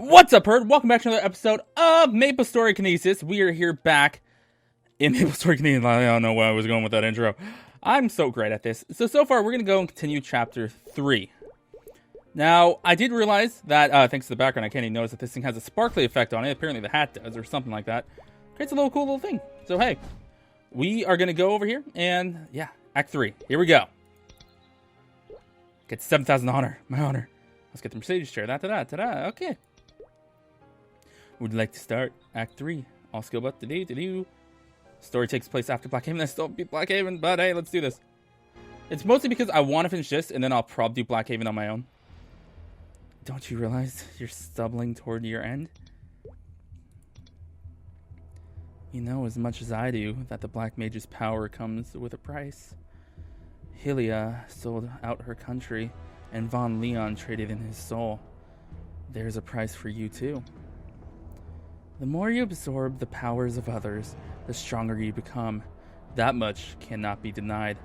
What's up, Herd? Welcome back to another episode of MapleStory Kinesis. We are here back in MapleStory Kinesis. I don't know where I was going with that intro. I'm so great at this. So far, we're going to go and continue Chapter 3. Now, I did realize that, thanks to the background, I can't even notice that this thing has a sparkly effect on it. Apparently the hat does, or something like that. Creates a little cool little thing. So, hey, we are going to go over here, and, yeah, Act 3. Here we go. Get 7,000 honor. My honor. Let's get the Mercedes chair. Ta-da. Okay. Would you like to start Act 3? All skill but to-do. Story takes place after Blackhaven. Let's still beat Blackhaven, but hey, let's do this. It's mostly because I want to finish this, and then I'll probably do Blackhaven on my own. Don't you realize you're stumbling toward your end? You know as much as I do that the Black Mage's power comes with a price. Hylia sold out her country, and Von Leon traded in his soul. There's a price for you too. The more you absorb the powers of others, the stronger you become. That much cannot be denied.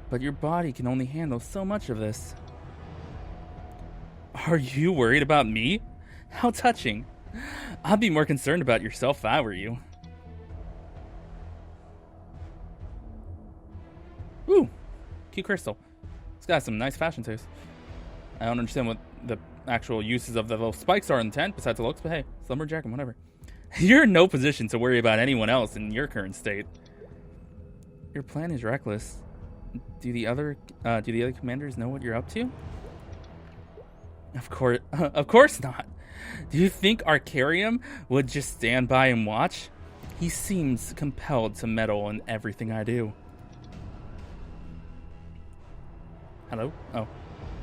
But your body can only handle so much of this. Are you worried about me? How touching. I'd be more concerned about yourself if I were you. Ooh, cute crystal. It's got some nice fashion taste. I don't understand what the actual uses of the little spikes are in the tent, besides the looks, but hey, lumberjack and whatever. You're in no position to worry about anyone else in your current state. Your plan is reckless. Do the other commanders know what you're up to? Of course not. Do you think Arcarium would just stand by and watch? He seems compelled to meddle in everything I do. Hello? Oh.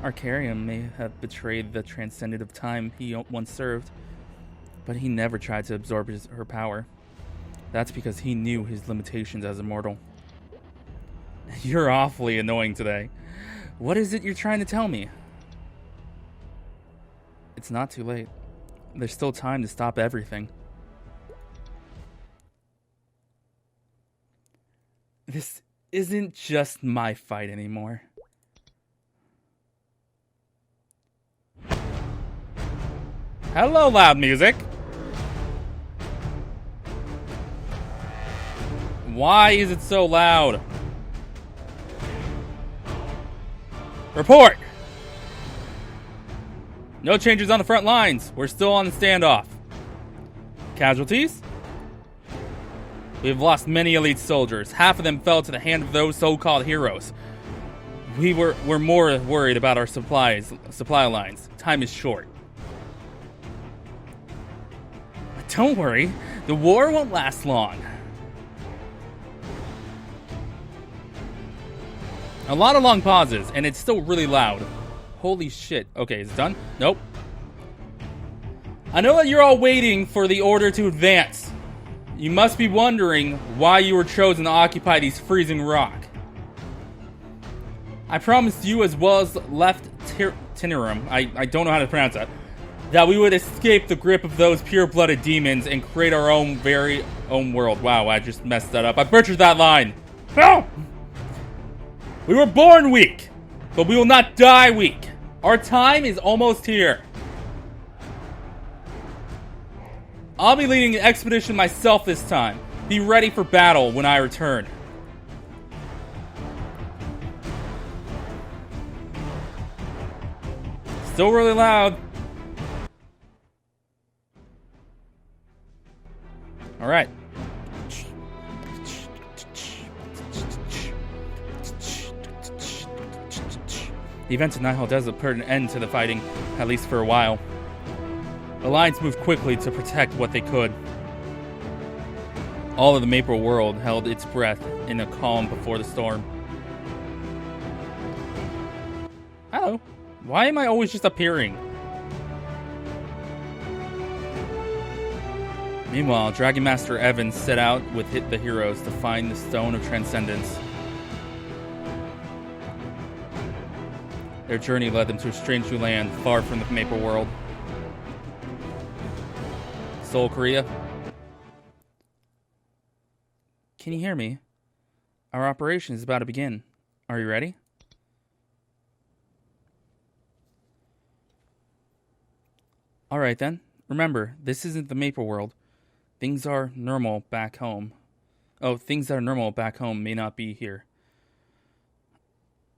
Arcarium may have betrayed the transcendent of time he once served, but he never tried to absorb her power. That's because he knew his limitations as a mortal. You're awfully annoying today. What is it you're trying to tell me? It's not too late. There's still time to stop everything. This isn't just my fight anymore. Hello, loud music. Why is it so loud? Report! No changes on the front lines. We're still on the standoff. Casualties? We've lost many elite soldiers. Half of them fell to the hand of those so-called heroes. We're more worried about our supply lines. Time is short. But don't worry, the war won't last long. A lot of long pauses, and it's still really loud. Holy shit. Okay, is it done? Nope. I know that you're all waiting for the order to advance. You must be wondering why you were chosen to occupy these freezing rock. I promised you, as well as left Tinerum, I don't know how to pronounce that we would escape the grip of those pure-blooded demons and create our own very own world. Wow, I just messed that up. I butchered that line. No! We were born weak, but we will not die weak. Our time is almost here. I'll be leading an expedition myself this time. Be ready for battle when I return. Still really loud. All right. The events of Nihil Desert put an end to the fighting, at least for a while. The Alliance moved quickly to protect what they could. All of the Maple world held its breath in a calm before the storm. Hello. Why am I always just appearing? Meanwhile, Dragon Master Evans set out with the heroes to find the Stone of Transcendence. Their journey led them to a strange new land far from the Maple world. Seoul, Korea. Can you hear me? Our operation is about to begin. Are you ready? Alright then. Remember, this isn't the Maple world. Things are normal back home. Oh, things that are normal back home may not be here.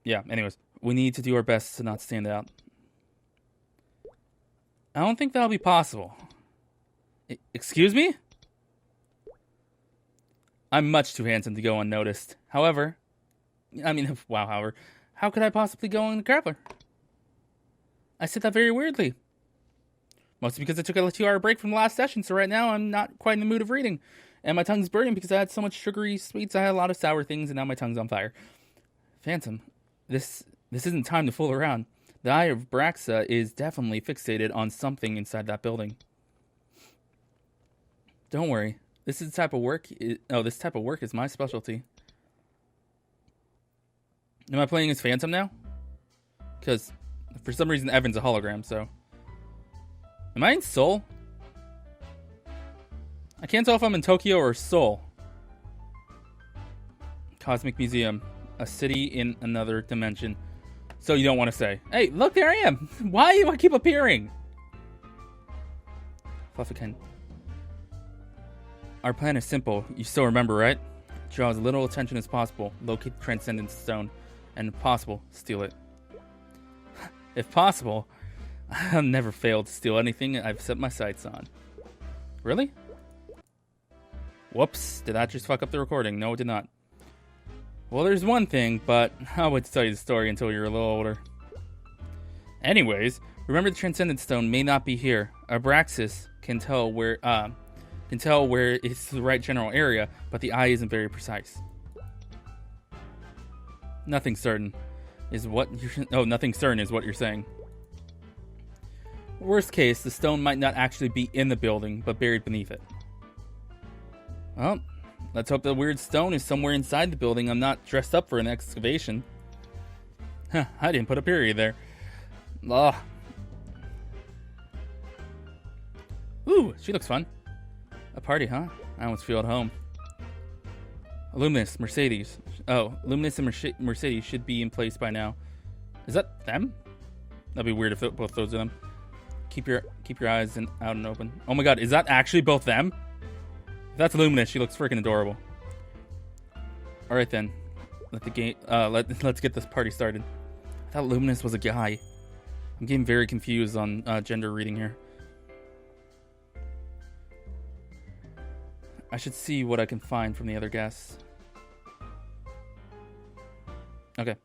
Yeah, anyways. We need to do our best to not stand out. I don't think that'll be possible. Excuse me? I'm much too handsome to go unnoticed. However, how could I possibly go on the Grappler? I said that very weirdly. Mostly because I took a 2-hour break from the last session, so right now I'm not quite in the mood of reading. And my tongue's burning because I had so much sugary sweets, I had a lot of sour things, and now my tongue's on fire. Phantom, this isn't time to fool around. The eye of Braxa is definitely fixated on something inside that building. Don't worry. This type of work is my specialty. Am I playing as Phantom now? Because for some reason Evan's a hologram, so. Am I in Seoul? I can't tell if I'm in Tokyo or Seoul. Cosmic Museum. A city in another dimension. So you don't want to say, hey, look, there I am. Why do I keep appearing? Fluffican. Our plan is simple. You still remember, right? Draw as little attention as possible. Locate the Transcendence Stone. And if possible, steal it. If possible, I'll never fail to steal anything I've set my sights on. Really? Whoops. Did that just fuck up the recording? No, it did not. Well, there's one thing, but I would tell you the story until you're a little older. Anyways, remember the Transcendence Stone may not be here. Abraxas can tell where it's the right general area, but the eye isn't very precise. Nothing certain is what you're saying. Worst case, the stone might not actually be in the building, but buried beneath it. Well, let's hope the weird stone is somewhere inside the building. I'm not dressed up for an excavation. Huh, I didn't put a period there. Ugh. Ooh, she looks fun. A party, huh? I almost feel at home. Luminous, Mercedes. Oh, Luminous and Mercedes should be in place by now. Is that them? That'd be weird if both those are them. Keep your eyes out and open. Oh my god, is that actually both them? If that's Luminous, she looks freaking adorable. All right then, let's get this party started. I thought Luminous was a guy. I'm getting very confused on gender reading here. I should see what I can find from the other guests. Okay.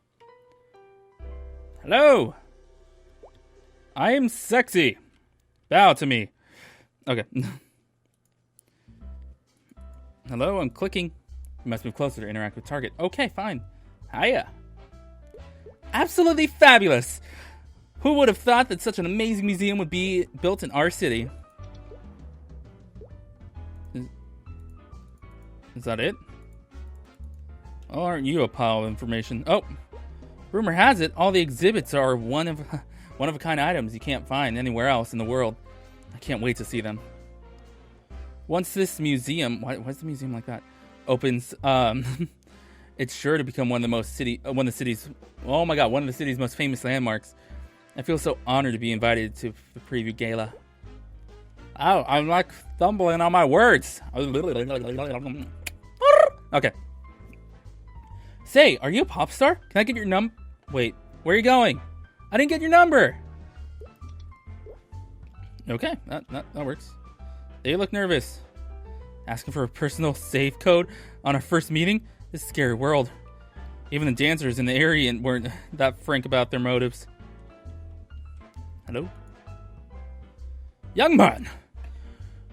Hello! I am sexy. Bow to me. Okay. Hello, I'm clicking. You must move closer to interact with target. Okay, fine. Hiya. Absolutely fabulous. Who would have thought that such an amazing museum would be built in our city? Is that it? Oh, aren't you a pile of information? Oh, rumor has it all the exhibits are one of a kind items you can't find anywhere else in the world. I can't wait to see them. Once this museum, why is the museum like that? Opens, it's sure to become one of the city's most famous landmarks. I feel so honored to be invited to the preview gala. Oh, I'm like stumbling on my words. Okay. Say, are you a pop star? Can I get your Wait, where are you going? I didn't get your number. Okay, that works. They look nervous. Asking for a personal save code on our first meeting? This is a scary world. Even the dancers in the area weren't that frank about their motives. Hello? Young man,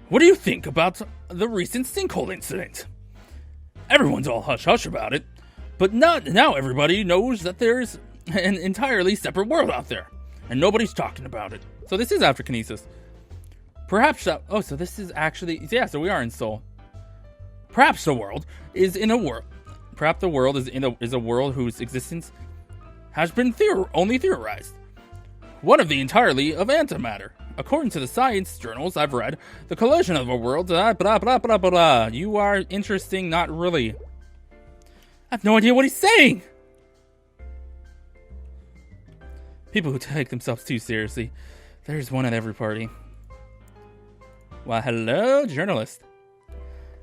what do you think about the recent sinkhole incident? Everyone's all hush-hush about it, but now everybody knows that there's an entirely separate world out there, and nobody's talking about it. So this is after Kinesis. Perhaps so this is actually, yeah, so we are in Seoul. Perhaps the world is in a world whose existence has been only theorized. One of the entirely of antimatter. According to the science journals I've read, the collision of a world, blah, blah, blah, blah, blah. You are interesting, not really. I have no idea what he's saying. People who take themselves too seriously. There's one at every party. Well, hello, journalist.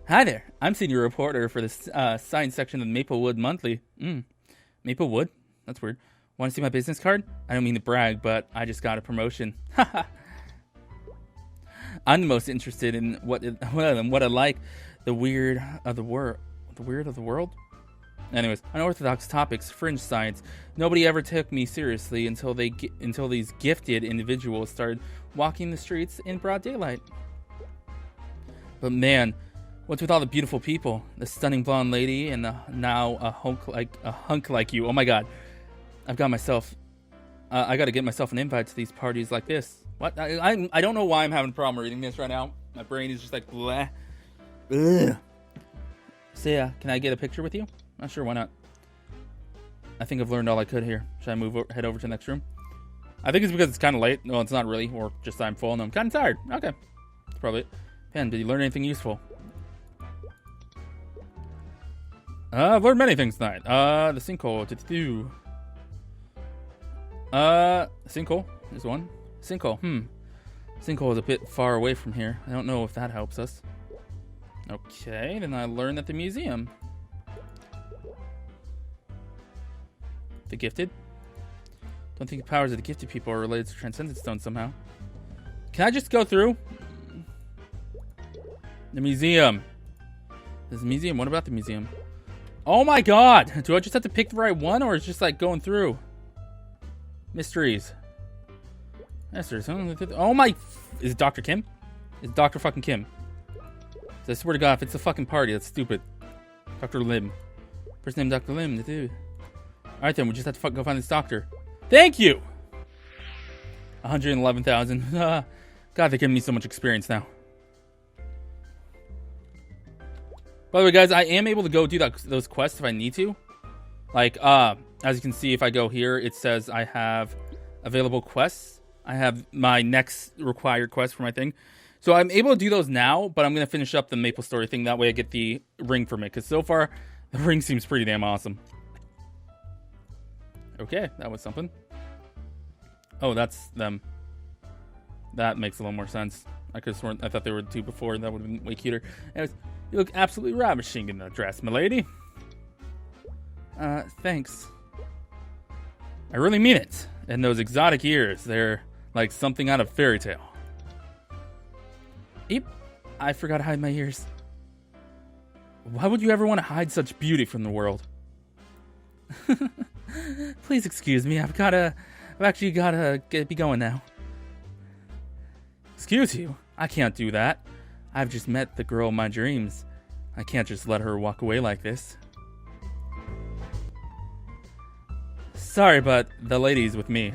Hi there. I'm senior reporter for the science section of the Maplewood Monthly. Maplewood? That's weird. Want to see my business card? I don't mean to brag, but I just got a promotion. I'm the most interested in what I like, the weird of the world. The weird of the world? Anyways, unorthodox topics, fringe science. Nobody ever took me seriously until these gifted individuals started walking the streets in broad daylight. But man, what's with all the beautiful people? The stunning blonde lady and now a hunk like you. Oh my god. I got to get myself an invite to these parties like this. What? I don't know why I'm having a problem reading this right now. My brain is just like bleh. Ugh. So yeah, can I get a picture with you? Not sure, why not? I think I've learned all I could here. Should I head over to the next room? I think it's because it's kind of late. No, it's not really. Or just I'm full and I'm kind of tired. Okay. That's probably it. Pan, did you learn anything useful? I've learned many things tonight. The sinkhole. Sinkhole is one. Sinkhole. Sinkhole is a bit far away from here. I don't know if that helps us. Okay, then I learned that the museum. The gifted? Don't think the powers of the gifted people are related to Transcendent Stone somehow. Can I just go through? The museum. There's a museum. What about the museum? Oh my god! Do I just have to pick the right one, or it's just like going through? Mysteries. Oh my... Is it Dr. Kim? It's Dr. fucking Kim. I swear to god, if it's a fucking party, that's stupid. Dr. Lim. First name Dr. Lim, the dude. Alright then, we just have to go find this doctor. Thank you! 111,000. God, they're giving me so much experience now. By the way, guys, I am able to go do those quests if I need to. Like, as you can see, if I go here, it says I have available quests. I have my next required quest for my thing. So I'm able to do those now, but I'm going to finish up the MapleStory thing. That way I get the ring from it. Because so far, the ring seems pretty damn awesome. Okay, that was something. Oh, that's them. That makes a little more sense. I could have sworn, I thought they were two before. That would have been way cuter. Anyways, you look absolutely ravishing in that dress, milady. Thanks. I really mean it. And those exotic ears, they're like something out of fairy tale. Eep, I forgot to hide my ears. Why would you ever want to hide such beauty from the world? Please excuse me, I've actually gotta be going now. Excuse you? I can't do that. I've just met the girl of my dreams. I can't just let her walk away like this. Sorry, but the lady's with me.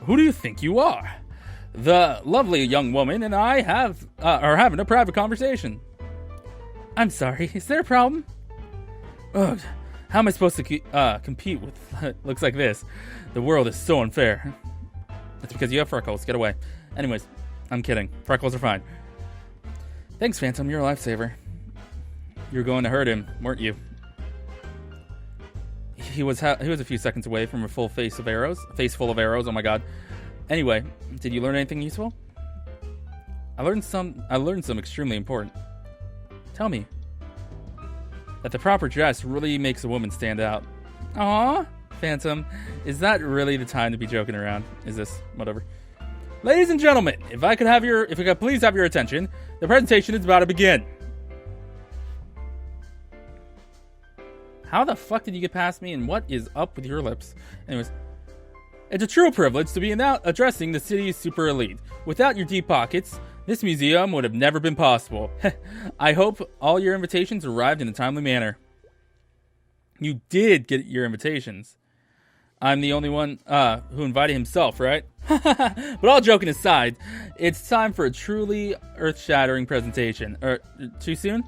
Who do you think you are? The lovely young woman and I are having a private conversation. I'm sorry, is there a problem? Ugh, how am I supposed to compete with looks like this? The world is so unfair. That's because you have freckles, get away. Anyways, I'm kidding. Freckles are fine. Thanks, Phantom, you're a lifesaver. You were going to hurt him, weren't you? He was a few seconds away from a full face full of arrows, oh my god. Anyway, did you learn anything useful? I learned some extremely important. Tell me. That the proper dress really makes a woman stand out. Aww, Phantom, is that really the time to be joking around? Is this? Whatever. Ladies and gentlemen, if I could please have your attention, the presentation is about to begin. How the fuck did you get past me, and what is up with your lips? Anyways. It's a true privilege to be addressing the city's super elite. Without your deep pockets, this museum would have never been possible. I hope all your invitations arrived in a timely manner. You did get your invitations. I'm the only one who invited himself, right? But all joking aside, it's time for a truly earth-shattering presentation. Too soon?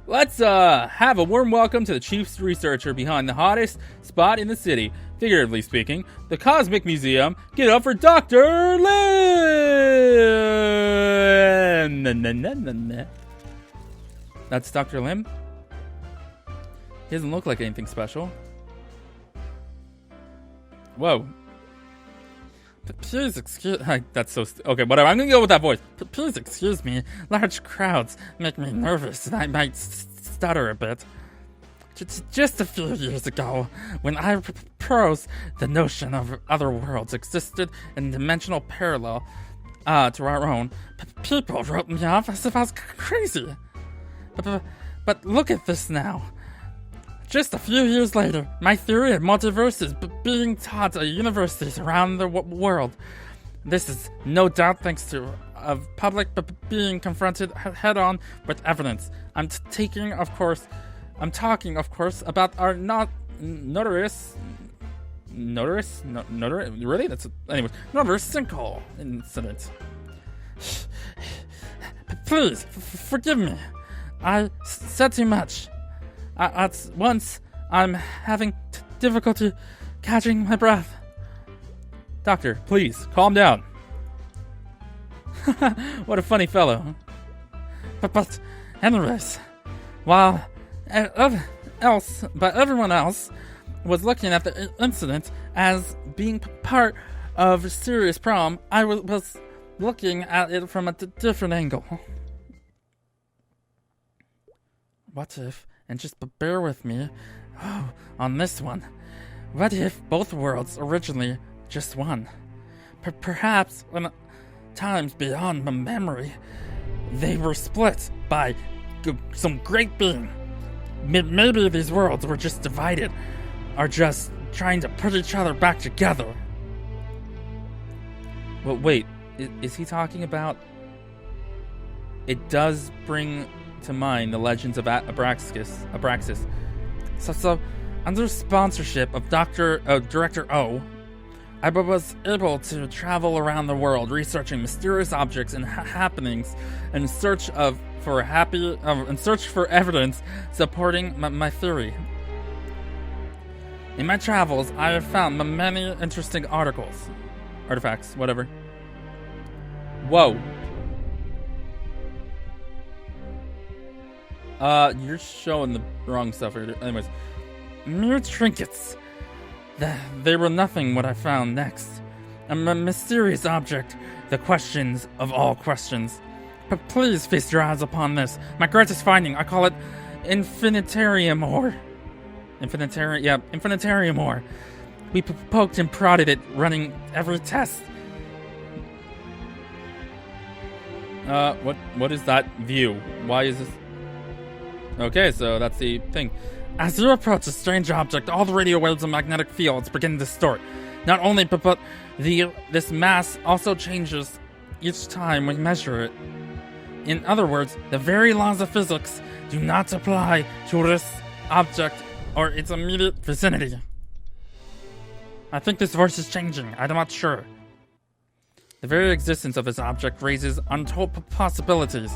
Let's have a warm welcome to the chief researcher behind the hottest spot in the city. Figuratively speaking, the Cosmic Museum. Get it up for Dr. Lim! That's Dr. Lim? He doesn't look like anything special. Whoa. Please excuse... That's so... Okay, whatever. I'm gonna go with that voice. Please excuse me. Large crowds make me nervous, and I might stutter a bit. Just a few years ago, when I proposed the notion of other worlds existed in dimensional parallel to our own, people wrote me off as if I was crazy. But look at this now. Just a few years later, my theory of multiverse is being taught at universities around the world. This is no doubt thanks to of public being confronted head-on with evidence. I'm talking, of course, about our notorious really? Anyways, notorious sinkhole incident. Please, forgive me. I said too much. At once, I'm having difficulty catching my breath. Doctor, please, calm down. What a funny fellow. But anyways, while everyone else was looking at the incident as being part of a serious problem, I was looking at it from a different angle. What if, and just bear with me on this one, what if both worlds originally just one? Perhaps when times beyond my memory, they were split by some great being. Maybe these worlds were just divided, or just trying to put each other back together. Well, wait, is he talking about... It does bring to mind the legends of Abraxas. So under sponsorship of Director O, I was able to travel around the world researching mysterious objects and happenings in search for evidence supporting my theory. In my travels, I have found many interesting artifacts, whatever. Whoa. You're showing the wrong stuff here. Anyways, mere trinkets. They were nothing what I found next. A mysterious object, the questions of all questions. But please feast your eyes upon this. My greatest finding, I call it Infinitarium ore. Infinitarium ore. We poked and prodded it, running every test. What is that view? Why is this? Okay, so that's the thing. As you approach a strange object, all the radio waves and magnetic fields begin to distort. Not only, but this mass also changes each time we measure it. In other words, the very laws of physics do not apply to this object or its immediate vicinity. I think this voice is changing. I'm not sure. The very existence of this object raises untold possibilities.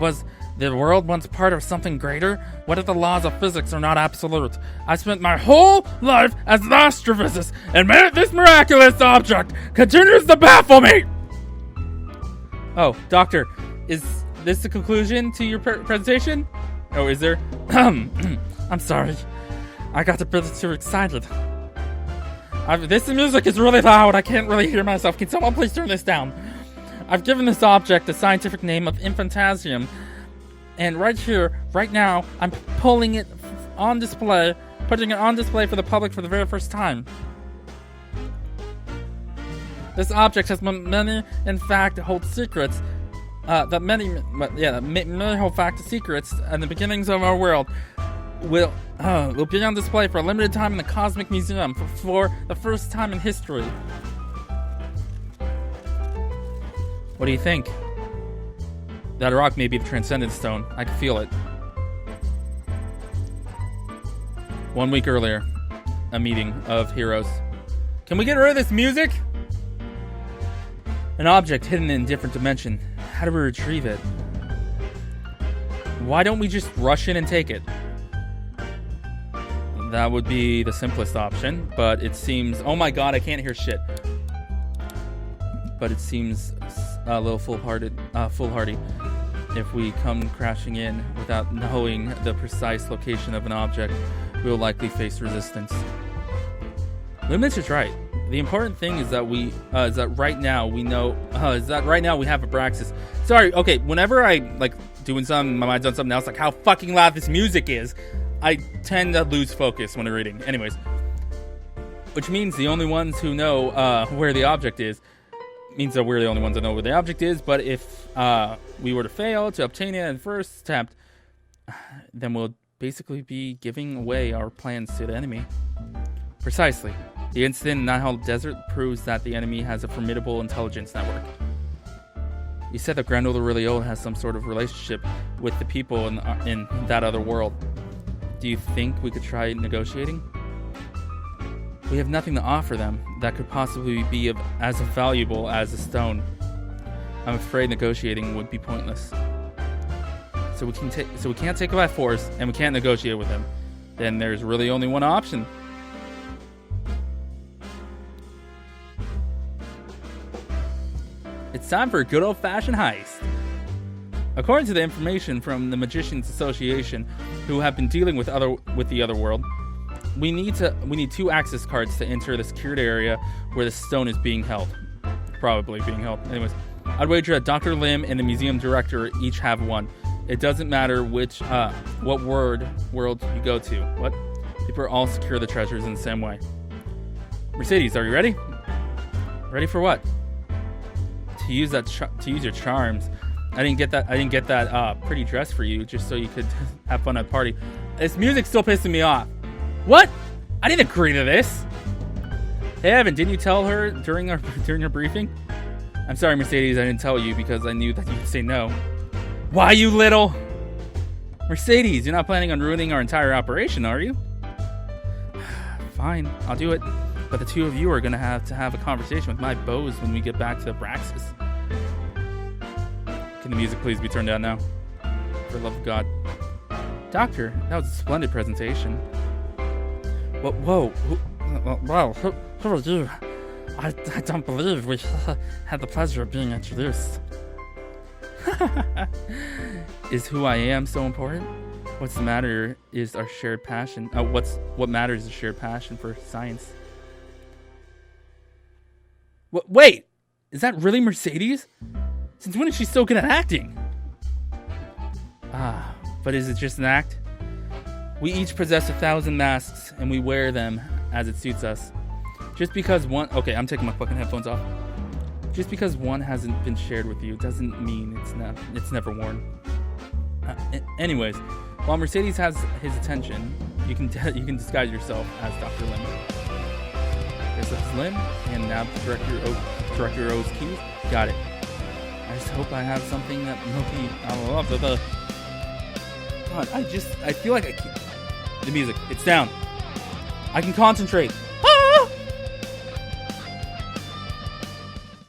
Was the world once part of something greater? What if the laws of physics are not absolute? I spent my whole life as an astrophysicist, and this miraculous object continues to baffle me! Oh, Doctor, is this the conclusion to your presentation? Oh, is there? I'm sorry. I got a bit too excited. This music is really loud. I can't really hear myself. Can someone please turn this down? I've given this object the scientific name of Infantasium. And right here, right now, I'm pulling it on display, putting it on display for the public for the very first time. This object has many, in fact, hold secrets. That may hold fact secrets and the beginnings of our world will be on display for a limited time in the Cosmic Museum for the first time in history. What do you think? That rock may be the Transcendence Stone. I can feel it. 1 week earlier, a meeting of heroes. Can we get rid of this music? An object hidden in a different dimension. How do we retrieve it? Why don't we just rush in and take it? That would be the simplest option, but it seems... Oh my god, I can't hear shit. But it seems a little foolhardy if we come crashing in without knowing the precise location of an object. We will likely face resistance. Lumens is right. The important thing is that right now we have Abraxas. Sorry, okay, whenever I like doing something, my mind's on something else, like how fucking loud this music is, I tend to lose focus when I'm reading. Anyways, which means the only ones who know where the object is means that we're the only ones that know where the object is. But if we were to fail to obtain it in the first attempt, then we'll basically be giving away our plans to the enemy. Precisely. The incident in Nihal Desert proves that the enemy has a formidable intelligence network. You said that Grandolder really old has some sort of relationship with the people in that other world. Do you think we could try negotiating? We have nothing to offer them that could possibly be as valuable as a stone. I'm afraid negotiating would be pointless. So we can't take it by force, and we can't negotiate with them. Then there's really only one option. It's time for a good old-fashioned heist. According to the information from the Magicians Association, who have been dealing with the other world, we need 2 access cards to enter the secured area where the stone is being held. Probably being held. Anyways, I'd wager that Dr. Lim and the museum director each have one. It doesn't matter what world you go to. What? People all secure the treasures in the same way. Mercedes, are you ready? Ready for what? To use your charms. I didn't get that pretty dress for you just so you could have fun at the party. This music's still pissing me off. What? I didn't agree to this. Hey Evan, didn't you tell her during her briefing? I'm sorry, Mercedes, I didn't tell you because I knew that you'd say no. Why, you little Mercedes? You're not planning on ruining our entire operation, are you? Fine, I'll do it. But the two of you are gonna have to have a conversation with my bows when we get back to Abraxas. Can the music please be turned down now? For the love of God. Doctor, that was a splendid presentation. Whoa. Who are you? I don't believe we had the pleasure of being introduced. Is who I am so important? What's the matter is our shared passion. What matters is shared passion for science. Wait, is that really Mercedes? Since when is she so good at acting? But is it just an act? We each possess 1,000 masks, and we wear them as it suits us. Just because one... Okay, I'm taking my fucking headphones off. Just because one hasn't been shared with you doesn't mean it's never worn. Anyways, while Mercedes has his attention, you can disguise yourself as Dr. Lim. Dress up as Lim, and now Director O's keys. Got it. I just hope I have something that God, I feel like the music. It's down. I can concentrate.